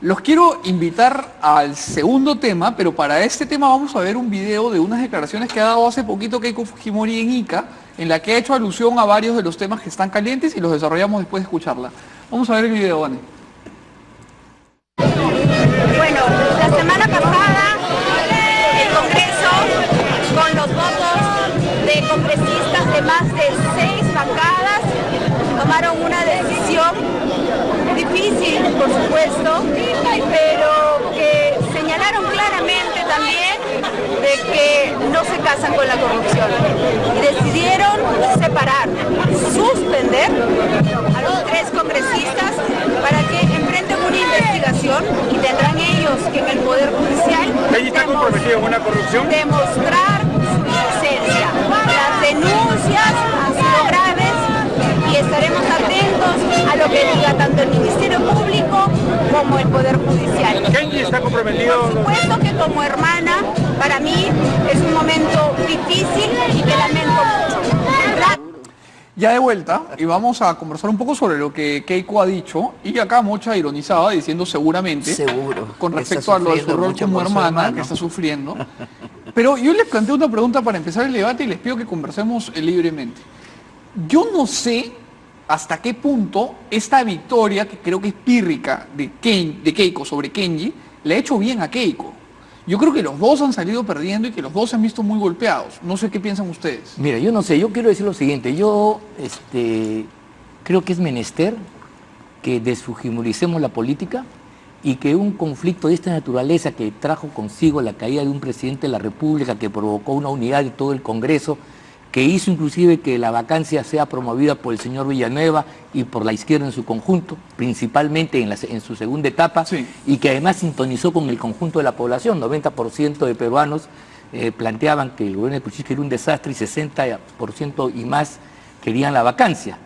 Los quiero invitar al segundo tema, pero para este tema vamos a ver un video de unas declaraciones que ha dado hace poquito Keiko Fujimori en Ica, en la que ha hecho alusión a varios de los temas que están calientes y los desarrollamos después de escucharla. Vamos a ver el video, Vane. Bueno, la semana pasada el Congreso, con los votos de congresistas de más de 6 bancadas, tomaron una decisión difícil, por supuesto, pero que señalaron claramente también de que no se casan con la corrupción. Y decidieron separar, suspender a los 3 congresistas para que enfrenten una investigación y tendrán ellos que en el Poder Judicial está comprometido con una corrupción, demostrar su inocencia. Las denuncias han sido graves y estaremos atentos a lo que diga tanto el Ministerio Público como el Poder Judicial. ¿Kenji está comprometido? Por supuesto que como hermana, para mí es un momento difícil y que lamento mucho. Ya de vuelta, y vamos a conversar un poco sobre lo que Keiko ha dicho, y acá Mocha ironizaba diciendo seguramente, con respecto a lo de su rol como hermana, que está sufriendo. Pero yo les planteo una pregunta para empezar el debate y les pido que conversemos libremente. Yo no sé hasta qué punto esta victoria, que creo que es pírrica, de Keiko sobre Kenji, le ha hecho bien a Keiko. Yo creo que los dos han salido perdiendo y que los dos se han visto muy golpeados. No sé qué piensan ustedes. Mira, yo no sé, yo quiero decir lo siguiente. Yo creo que es menester que desfujimoricemos la política y que un conflicto de esta naturaleza que trajo consigo la caída de un presidente de la República, que provocó una unidad de todo el Congreso, que hizo inclusive que la vacancia sea promovida por el señor Villanueva y por la izquierda en su conjunto, principalmente en su segunda etapa, sí, y que además sintonizó con el conjunto de la población. 90% de peruanos planteaban que el gobierno de Kuczynski era un desastre y 60% y más querían la vacancia.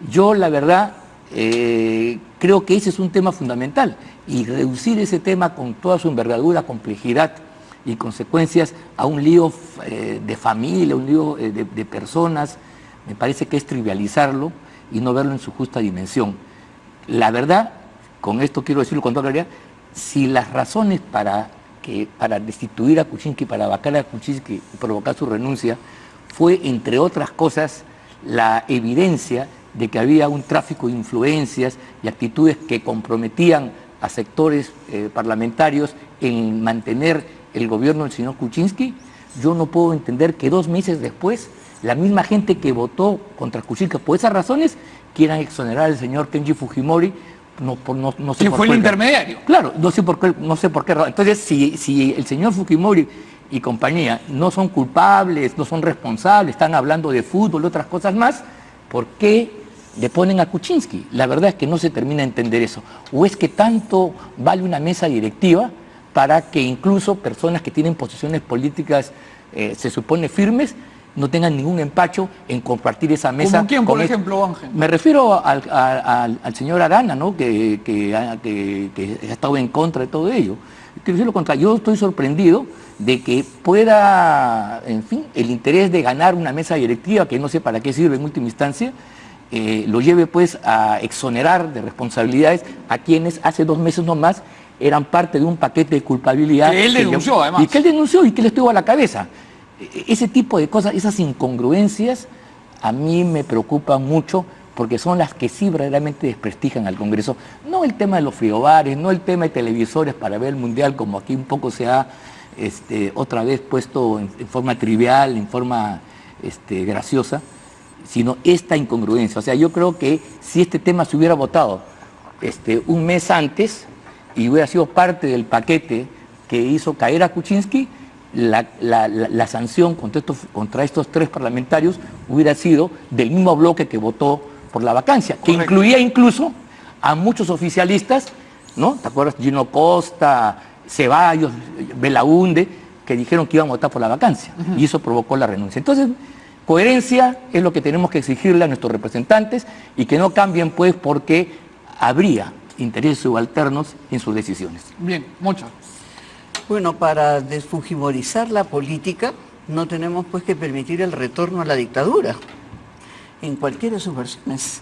Yo, la verdad, creo que ese es un tema fundamental, y reducir ese tema con toda su envergadura, complejidad y consecuencias a un lío de familia, un lío de personas, me parece que es trivializarlo y no verlo en su justa dimensión. La verdad, con esto quiero decirlo con toda claridad, si las razones para destituir a Kuczynski, para vacar a Kuczynski y provocar su renuncia, fue, entre otras cosas, la evidencia de que había un tráfico de influencias y actitudes que comprometían a sectores parlamentarios en mantener el gobierno del señor Kuczynski. Yo no puedo entender que 2 meses después la misma gente que votó contra Kuczynski por esas razones quieran exonerar al señor Kenji Fujimori. No sé ¿Quién por fue qué. El intermediario? Claro, no sé por qué. Entonces, si el señor Fujimori y compañía no son culpables, no son responsables, están hablando de fútbol y otras cosas más, ¿por qué le ponen a Kuczynski? La verdad es que no se termina de entender eso. ¿O es que tanto vale una mesa directiva para que incluso personas que tienen posiciones políticas, se supone firmes, no tengan ningún empacho en compartir esa mesa? ¿Cómo quién, por ejemplo, Ángel? Me refiero al señor Arana, ¿no? que ha estado en contra de todo ello. Quiero decir lo contrario, yo estoy sorprendido de que pueda, en fin, el interés de ganar una mesa directiva, que no sé para qué sirve en última instancia, lo lleve pues a exonerar de responsabilidades a quienes hace 2 meses nomás eran parte de un paquete de culpabilidad. Que él denunció, además. Y que él denunció y que él estuvo a la cabeza. Ese tipo de cosas, esas incongruencias, a mí me preocupan mucho, porque son las que sí verdaderamente desprestigian al Congreso. No el tema de los frigobares, no el tema de televisores para ver el Mundial, como aquí un poco se ha otra vez puesto en forma trivial, en forma graciosa, sino esta incongruencia. O sea, yo creo que si este tema se hubiera votado un mes antes y hubiera sido parte del paquete que hizo caer a Kuczynski, la sanción contra estos 3 parlamentarios hubiera sido del mismo bloque que votó por la vacancia. Correcto. Que incluía incluso a muchos oficialistas, ¿no? ¿Te acuerdas? Gino Costa, Ceballos, Belaunde, que dijeron que iban a votar por la vacancia. Y eso provocó la renuncia. Entonces, coherencia es lo que tenemos que exigirle a nuestros representantes, y que no cambien pues porque habría intereses subalternos en sus decisiones. Bien, Mocha. Bueno, para desfujimorizar la política no tenemos pues que permitir el retorno a la dictadura en cualquiera de sus versiones.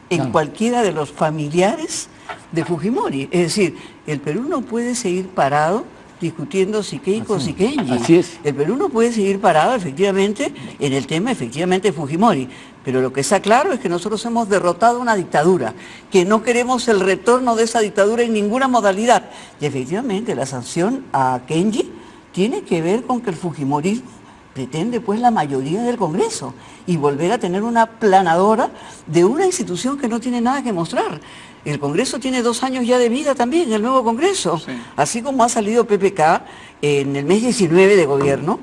en cualquiera de los familiares de Fujimori. Es decir, el Perú no puede seguir parado discutiendo si Keiko o si Kenji. Así es. El Perú no puede seguir parado, efectivamente, en el tema, efectivamente, de Fujimori. Pero lo que está claro es que nosotros hemos derrotado una dictadura, que no queremos el retorno de esa dictadura en ninguna modalidad. Y efectivamente, la sanción a Kenji tiene que ver con que el fujimorismo pretende pues la mayoría del Congreso y volver a tener una planadora de una institución que no tiene nada que mostrar. El Congreso tiene 2 años ya de vida también, el nuevo Congreso. Sí. Así como ha salido PPK en el mes 19 de gobierno,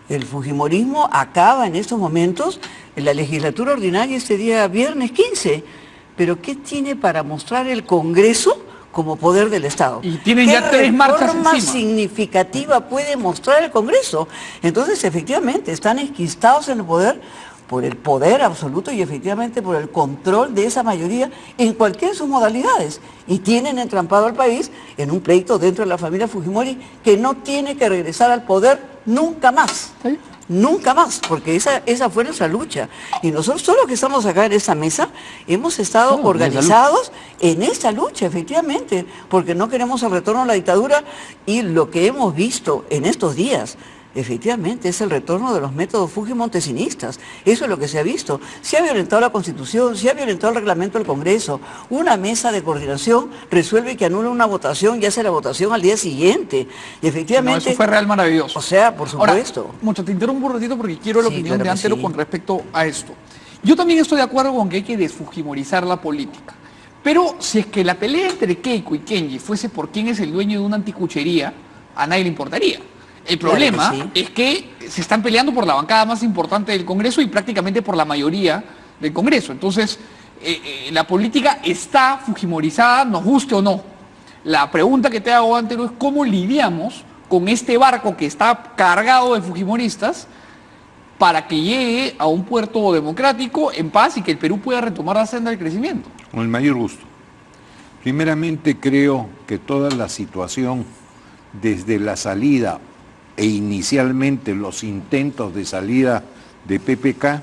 el fujimorismo acaba en estos momentos en la legislatura ordinaria este día viernes 15. Pero ¿qué tiene para mostrar el Congreso como poder del Estado? Y tienen ya 3 marchas encima. ¿Qué reforma significativa puede mostrar el Congreso? Entonces, efectivamente, están enquistados en el poder por el poder absoluto y efectivamente por el control de esa mayoría en cualquiera de sus modalidades. Y tienen entrampado al país en un pleito dentro de la familia Fujimori que no tiene que regresar al poder nunca más. ¿Sí? Nunca más, porque esa fue nuestra lucha. Y nosotros, todos los que estamos acá en esta mesa, hemos estado organizados en esta lucha, efectivamente, porque no queremos el retorno a la dictadura y lo que hemos visto en estos días, efectivamente, es el retorno de los métodos fujimontesinistas. Eso es lo que se ha visto. Se ha violentado la Constitución, se ha violentado el reglamento del Congreso. Una mesa de coordinación resuelve que anula una votación y hace la votación al día siguiente. Y efectivamente... No, eso fue real maravilloso. O sea, por supuesto. Ahora, Mocha, te interrumpo un ratito porque quiero la opinión de Antero con respecto a esto. Yo también estoy de acuerdo con que hay que desfujimorizar la política. Pero si es que la pelea entre Keiko y Kenji fuese por quién es el dueño de una anticuchería, a nadie le importaría. El problema es que se están peleando por la bancada más importante del Congreso y prácticamente por la mayoría del Congreso. Entonces, la política está fujimorizada, nos guste o no. La pregunta que te hago, Antero, es cómo lidiamos con este barco que está cargado de fujimoristas para que llegue a un puerto democrático en paz y que el Perú pueda retomar la senda del crecimiento. Con el mayor gusto. Primeramente, creo que toda la situación desde la salida e inicialmente los intentos de salida de PPK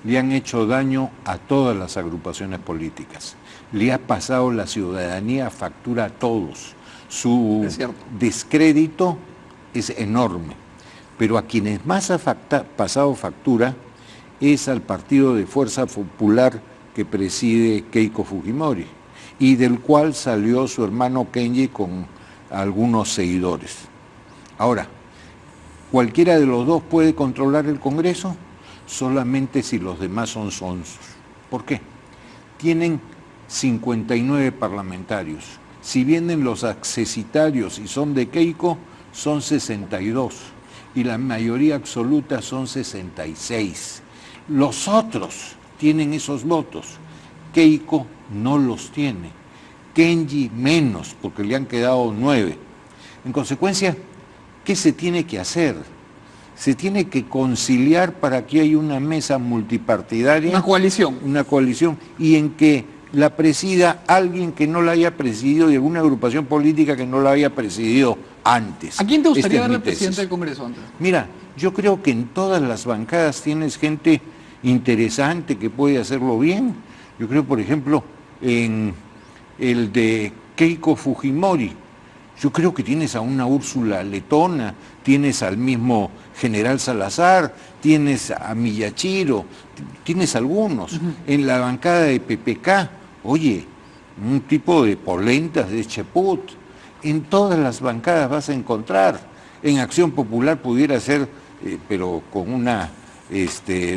le han hecho daño a todas las agrupaciones políticas. Le ha pasado la ciudadanía factura a todos. Su descrédito es enorme, pero a quienes más ha pasado factura es al Partido de Fuerza Popular que preside Keiko Fujimori y del cual salió su hermano Kenji con algunos seguidores. Ahora, ¿cualquiera de los dos puede controlar el Congreso? Solamente si los demás son sonsos. ¿Por qué? Tienen 59 parlamentarios. Si vienen los accesitarios y son de Keiko, son 62. Y la mayoría absoluta son 66. Los otros tienen esos votos. Keiko no los tiene. Kenji menos, porque le han quedado 9. En consecuencia, ¿qué se tiene que hacer? Se tiene que conciliar para que haya una mesa multipartidaria. Una coalición. Una coalición, y en que la presida alguien que no la haya presidido y alguna agrupación política que no la haya presidido antes. ¿A quién te gustaría ver el presidente del Congreso antes? Mira, yo creo que en todas las bancadas tienes gente interesante que puede hacerlo bien. Yo creo, por ejemplo, en el de Keiko Fujimori, yo creo que tienes a una Úrsula Letona, tienes al mismo general Salazar, tienes a Miyachiro, tienes algunos. En la bancada de PPK, oye, un tipo de polentas de Cheput. En todas las bancadas vas a encontrar. En Acción Popular pudiera ser, pero con una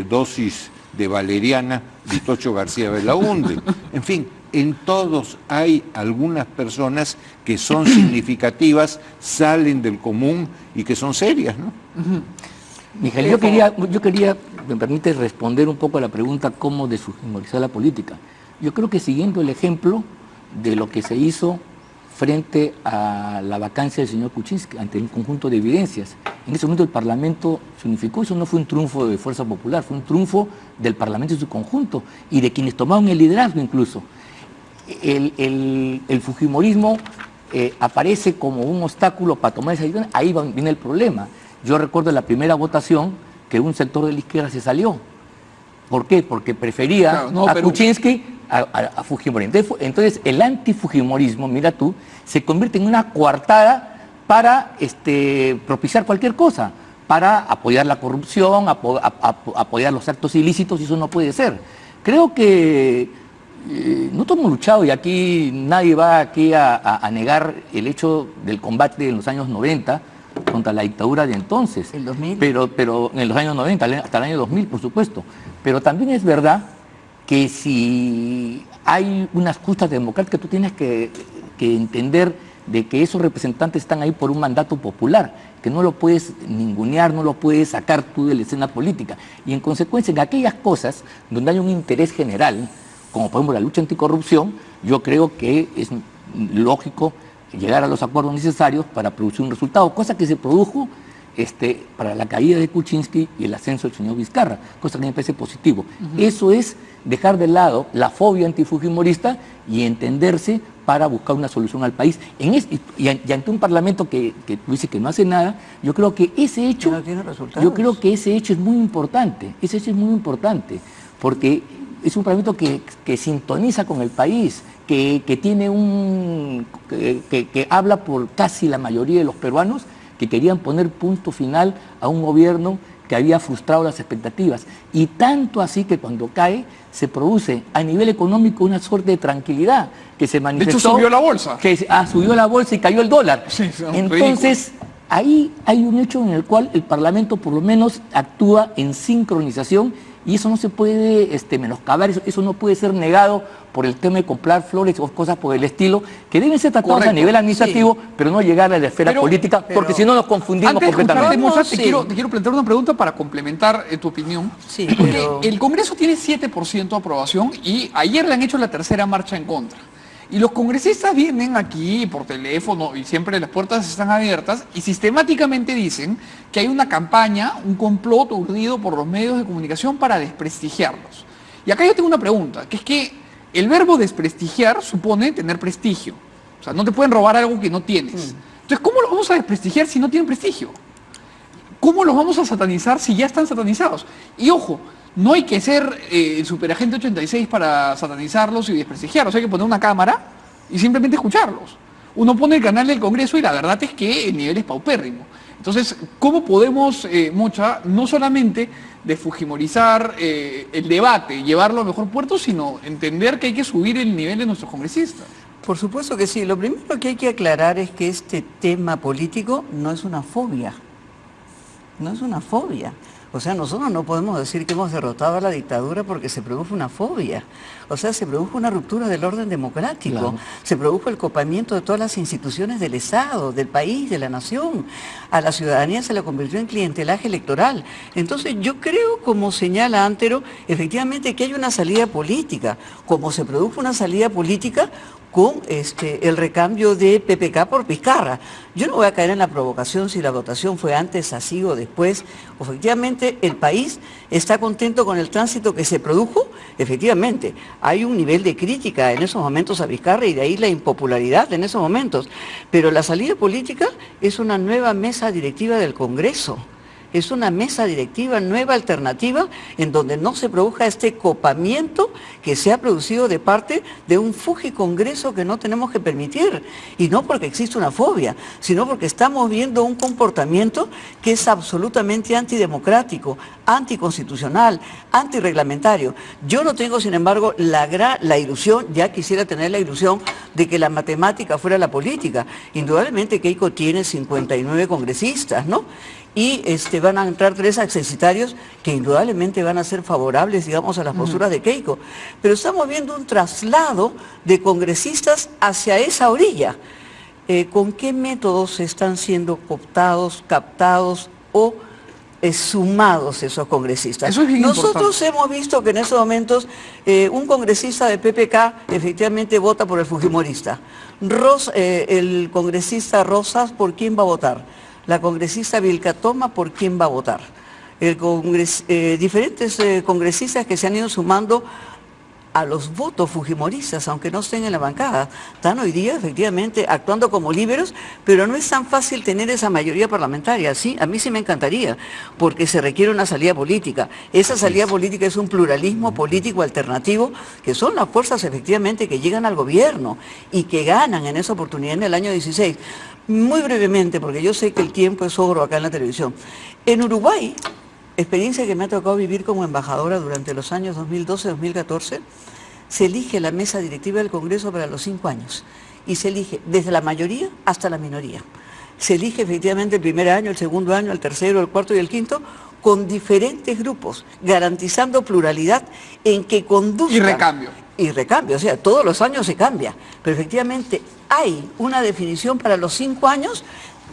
dosis de valeriana, Vitocho García Belaúnde. En fin, en todos hay algunas personas que son significativas, salen del común y que son serias, ¿no? Miguel, yo quería, me permite responder un poco a la pregunta cómo desfujimorizar la política. Yo creo que siguiendo el ejemplo de lo que se hizo frente a la vacancia del señor Kuczynski, ante un conjunto de evidencias. En ese momento el Parlamento se unificó, eso no fue un triunfo de Fuerza Popular, fue un triunfo del Parlamento en su conjunto y de quienes tomaron el liderazgo incluso. El fujimorismo aparece como un obstáculo para tomar esa decisión, ahí viene el problema. Yo recuerdo la primera votación que un sector de la izquierda se salió. ¿Por qué? Porque prefería a Kuczynski a Fujimori. Entonces el antifujimorismo, mira tú, se convierte en una coartada para propiciar cualquier cosa, para apoyar la corrupción, apoyar los actos ilícitos, y eso no puede ser. Creo que nosotros hemos luchado, y aquí nadie va a negar el hecho del combate en los años 90 contra la dictadura de entonces. El 2000. Pero en los años 90, hasta el año 2000, por supuesto. Pero también es verdad que si hay unas justas democráticas, tú tienes que entender de que esos representantes están ahí por un mandato popular, que no lo puedes ningunear, no lo puedes sacar tú de la escena política. Y en consecuencia, en aquellas cosas donde hay un interés general, como por ejemplo la lucha anticorrupción, yo creo que es lógico llegar a los acuerdos necesarios para producir un resultado, cosa que se produjo para la caída de Kuczynski y el ascenso del señor Vizcarra, cosa que me parece positivo. Eso es dejar de lado la fobia antifujimorista y entenderse para buscar una solución al país. Y ante un parlamento que dice que no hace nada, yo creo que ese hecho, no tiene resultados. yo creo que ese hecho es muy importante, porque es un parlamento que sintoniza con el país, que tiene que habla por casi la mayoría de los peruanos que querían poner punto final a un gobierno que había frustrado las expectativas. Y tanto así que cuando cae, se produce a nivel económico una suerte de tranquilidad que se manifestó. De hecho, subió la bolsa. Subió la bolsa y cayó el dólar. Sí, entonces, ahí hay un hecho en el cual el Parlamento por lo menos actúa en sincronización, y eso no se puede menoscabar, eso no puede ser negado por el tema de comprar flores o cosas por el estilo, que deben ser tratados a nivel administrativo, sí, pero no llegar a la esfera política, porque si no nos confundimos completamente. Te quiero plantear una pregunta para complementar tu opinión. Sí, porque el Congreso tiene 7% de aprobación y ayer le han hecho la tercera marcha en contra. Y los congresistas vienen aquí por teléfono y siempre las puertas están abiertas y sistemáticamente dicen que hay una campaña, un complot urdido por los medios de comunicación para desprestigiarlos. Y acá yo tengo una pregunta, que es que el verbo desprestigiar supone tener prestigio. O sea, no te pueden robar algo que no tienes. Entonces, ¿cómo los vamos a desprestigiar si no tienen prestigio? ¿Cómo los vamos a satanizar si ya están satanizados? Y ojo, no hay que ser el superagente 86 para satanizarlos y desprestigiarlos. Hay que poner una cámara y simplemente escucharlos. Uno pone el canal del Congreso y la verdad es que el nivel es paupérrimo. Entonces, ¿cómo podemos, Mocha, no solamente desfujimorizar el debate, llevarlo a mejor puerto, sino entender que hay que subir el nivel de nuestros congresistas? Por supuesto que sí. Lo primero que hay que aclarar es que este tema político no es una fobia. No es una fobia. O sea, nosotros no podemos decir que hemos derrotado a la dictadura porque se produjo una fobia. O sea, se produjo una ruptura del orden democrático. Claro. Se produjo el copamiento de todas las instituciones del Estado, del país, de la nación. A la ciudadanía se la convirtió en clientelaje electoral. Entonces, yo creo, como señala Antero, efectivamente que hay una salida política. Como se produjo una salida política con el recambio de PPK por Vizcarra. Yo no voy a caer en la provocación si la votación fue antes, así o después. Efectivamente, el país está contento con el tránsito que se produjo. Efectivamente, hay un nivel de crítica en esos momentos a Vizcarra y de ahí la impopularidad en esos momentos. Pero la salida política es una nueva mesa directiva del Congreso. Es una mesa directiva nueva, alternativa, en donde no se produzca este copamiento que se ha producido de parte de un fujicongreso que no tenemos que permitir. Y no porque existe una fobia, sino porque estamos viendo un comportamiento que es absolutamente antidemocrático, anticonstitucional, antirreglamentario. Yo no tengo, sin embargo, la ilusión, ya quisiera tener la ilusión de que la matemática fuera la política. Indudablemente Keiko tiene 59 congresistas, ¿no? Y van a entrar 3 accesitarios que indudablemente van a ser favorables, digamos, a las posturas de Keiko. Pero estamos viendo un traslado de congresistas hacia esa orilla. ¿Con qué métodos están siendo cooptados, captados o sumados esos congresistas? Eso es bien Nosotros importante. hemos visto que en esos momentos un congresista de PPK efectivamente vota por el fujimorista. El congresista Rosas, ¿por quién va a votar? La congresista Vilcatoma, ¿por quién va a votar? Diferentes congresistas que se han ido sumando a los votos fujimoristas, aunque no estén en la bancada. Están hoy día efectivamente actuando como líberos, pero no es tan fácil tener esa mayoría parlamentaria. Sí, a mí sí me encantaría, porque se requiere una salida política. Esa salida política es un pluralismo político alternativo, que son las fuerzas efectivamente que llegan al gobierno y que ganan en esa oportunidad en el año 16. Muy brevemente, porque yo sé que el tiempo es oro acá en la televisión. En Uruguay, experiencia que me ha tocado vivir como embajadora durante los años 2012-2014, se elige la mesa directiva del Congreso para los 5 años. Y se elige desde la mayoría hasta la minoría. Se elige efectivamente el primer año, el segundo año, el tercero, el cuarto y el quinto, con diferentes grupos, garantizando pluralidad en que conduzcan... Y recambio. Y recambio, o sea, todos los años se cambia, pero efectivamente hay una definición para los 5 años,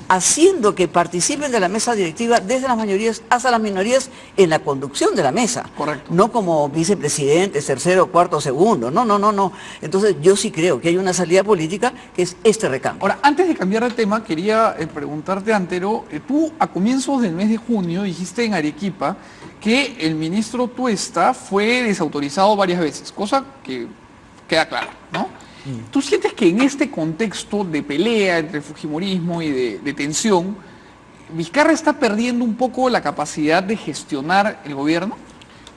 haciendo que participen de la mesa directiva desde las mayorías hasta las minorías en la conducción de la mesa. Correcto. No como vicepresidentes, tercero, cuarto, segundo, no. Entonces yo sí creo que hay una salida política que es este recambio. Ahora, antes de cambiar de tema, quería preguntarte, Antero, tú a comienzos del mes de junio dijiste en Arequipa que el ministro Tuesta fue desautorizado varias veces, cosa que queda clara, ¿no? ¿Tú sientes que en este contexto de pelea entre el fujimorismo y de tensión, Vizcarra está perdiendo un poco la capacidad de gestionar el gobierno?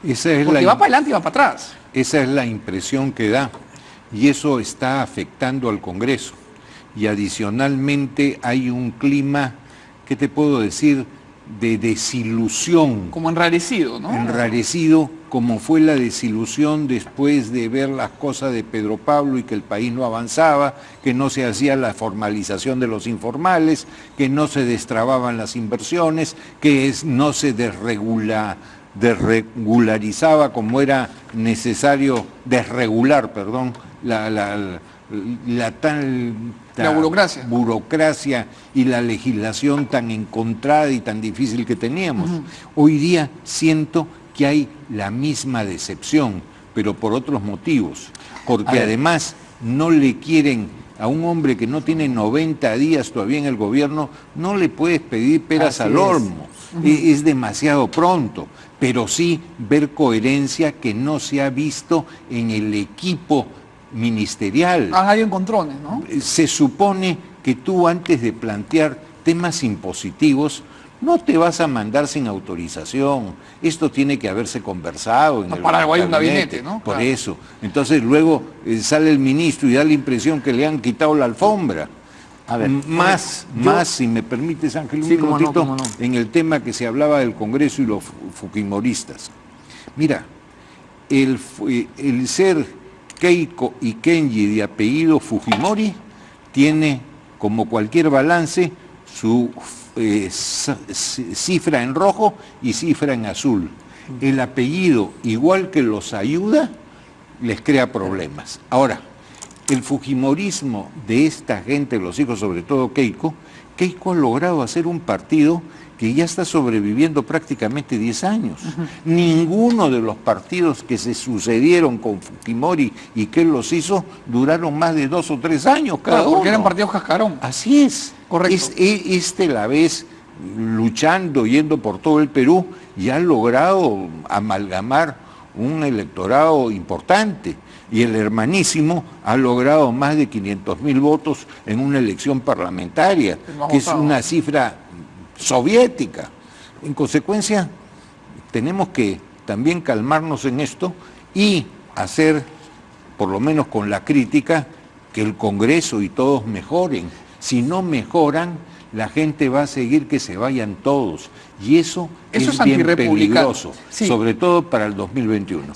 Porque va para adelante y va para atrás. Esa es la impresión que da, y eso está afectando al Congreso. Y adicionalmente hay un clima, ¿qué te puedo decir?, de desilusión. Como enrarecido, ¿no? Enrarecido, como fue la desilusión después de ver las cosas de Pedro Pablo y que el país no avanzaba, que no se hacía la formalización de los informales, que no se destrababan las inversiones, que no se desregularizaba como era necesario, desregular, perdón, la burocracia y la legislación tan encontrada y tan difícil que teníamos. Hoy día siento que hay la misma decepción, pero por otros motivos, porque además no le quieren a un hombre que no tiene 90 días todavía en el gobierno, no le puedes pedir peras al olmo, es demasiado pronto, pero sí ver coherencia que no se ha visto en el equipo ministerial. Hay encontrones, ¿no? Se supone que tú, antes de plantear temas impositivos, no te vas a mandar sin autorización. Esto tiene que haberse conversado en el para algo hay un gabinete, ¿no? Por eso. Entonces luego sale el ministro y da la impresión que le han quitado la alfombra. A ver, más, si me permites, Ángel, un minutito, en el tema que se hablaba del Congreso y los fujimoristas. Mira, el ser Keiko y Kenji de apellido Fujimori tiene, como cualquier balance, su cifra en rojo y cifra en azul. El apellido, igual que los ayuda, les crea problemas. Ahora, el fujimorismo de esta gente, los hijos, sobre todo Keiko ha logrado hacer un partido que ya está sobreviviendo prácticamente 10 años. Ninguno de los partidos que se sucedieron con Fujimori y que él los hizo duraron más de 2 o 3 años cada uno. Porque eran partidos cascarón. Así es. Correcto. La vez luchando, yendo por todo el Perú, y ha logrado amalgamar un electorado importante. Y el hermanísimo ha logrado más de 500.000 votos en una elección parlamentaria, que es una cifra soviética. En consecuencia, tenemos que también calmarnos en esto y hacer, por lo menos con la crítica, que el Congreso y todos mejoren. Si no mejoran, la gente va a seguir que se vayan todos. Y eso es bien peligroso, sobre todo para el 2021.